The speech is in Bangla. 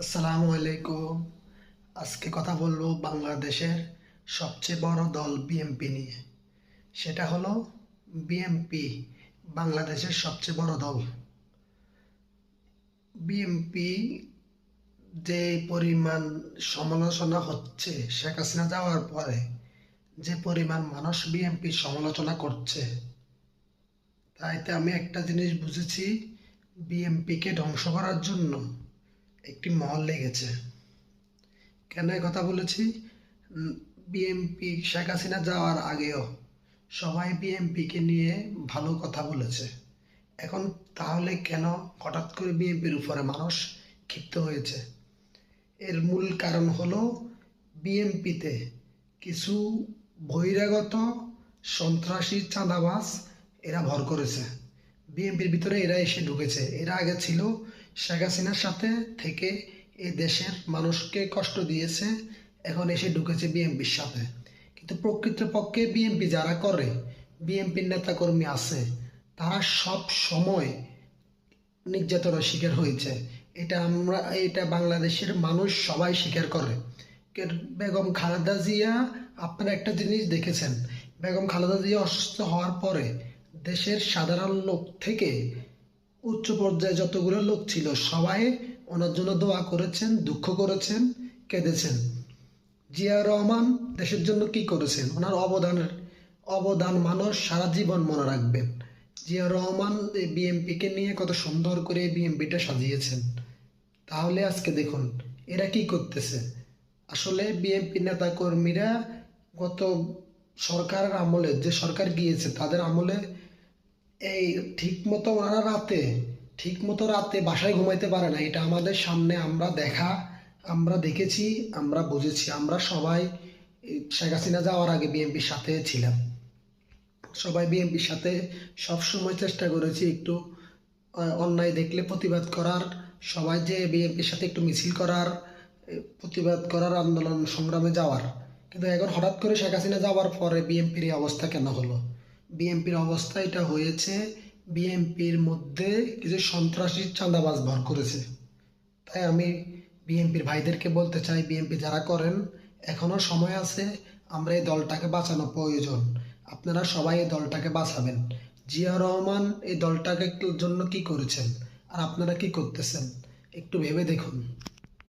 আসসালামু আলাইকুম। আজকে কথা বলবো বাংলাদেশের সবচেয়ে বড় দল বিএনপি নিয়ে। সেটা হলো বিএনপি, বাংলাদেশের সবচেয়ে বড় দল। বিএনপি যে পরিমাণ সমালোচনা হচ্ছে শেখ হাসিনা যাওয়ার পরে, যে পরিমাণ মানুষ বিএনপির সমালোচনা করছে, তাইতে আমি একটা জিনিস বুঝেছি, বিএনপিকে ধ্বংস করার জন্য একটি মহল লেগেছে। কেন এ কথা বলেছি? বিএনপি শেখ হাসিনা যাওয়ার আগেও সবাই বিএনপিকে নিয়ে ভালো কথা বলেছে। এখন তাহলে কেন হঠাৎ করে বিএনপির উপরে মানুষ ক্ষিপ্ত হয়েছে? এর মূল কারণ হলো বিএনপিতে কিছু বহিরাগত সন্ত্রাসী চাঁদাবাজ এরা ভর করেছে। বিএনপির ভিতরে এরা এসে ঢুকেছে। এরা আগে ছিল শেখ হাসিনার সাথে থেকে এ দেশের মানুষকে কষ্ট দিয়েছে, এখন এসে ঢুকেছে বিএনপির সাথে। কিন্তু প্রকৃতপক্ষে বিএনপি যারা করে, বিএনপির নেতাকর্মী আছে, তারা সব সময় নির্যাতনের শিকার হয়েছে। এটা বাংলাদেশের মানুষ সবাই স্বীকার করে। বেগম খালেদা জিয়া, আপনারা একটা জিনিস দেখেছেন, বেগম খালেদা জিয়া অসুস্থ হওয়ার পরে দেশের সাধারণ লোক থেকে উচ্চ পর্যায়ে যতগুলো লোক ছিল সবাই ওনার জন্য দোয়া করেছেন, দুঃখ করেছেন, কেঁদেছেন। জিয়া রহমান দেশের জন্য কি করেছেন, ওনার অবদান মানুষ সারা জীবন মনে রাখবেন। জিয়া রহমান বিএনপিকে নিয়ে কত সুন্দর করে বিএনপিটা সাজিয়েছেন। তাহলে আজকে দেখুন এরা কি করতেছে। আসলে বিএনপি নেতা কর্মীরা গত সরকারের আমলে, যে সরকার গিয়েছে তাদের আমলে এই ঠিক মতো রাতে বাসায় ঘুমাইতে পারে না। এটা আমাদের সামনে আমরা দেখেছি, আমরা বুঝেছি। আমরা সবাই শেখ হাসিনা যাওয়ার আগে বিএনপির সাথে ছিলাম। সবাই বিএনপির সাথে সবসময় চেষ্টা করেছি একটু অন্যায় দেখলে প্রতিবাদ করার, সবাই যে বিএনপির সাথে একটু মিছিল করার, প্রতিবাদ করার, আন্দোলন সংগ্রামে যাওয়ার। কিন্তু এখন হঠাৎ করে শেখ হাসিনা যাওয়ার পরে বিএনপির এই অবস্থা কেন হলো? বিএনপির অবস্থা এটা হয়েছে, বিএনপির মধ্যে কিছু সন্ত্রাসী চাঁদাবাজ ভর করেছে। তাই আমি বিএনপির ভাইদেরকে বলতে চাই, বিএনপি যারা করেন এখনো সময় আছে, আমরা এই দলটাকে বাঁচানো প্রয়োজন। আপনারা সবাই এই দলটাকে বাঁচাবেন। জিয়া রহমান এই দলটাকে জন্য কি করেছেন, আর আপনারা কি করতেছেন একটু ভেবে দেখুন।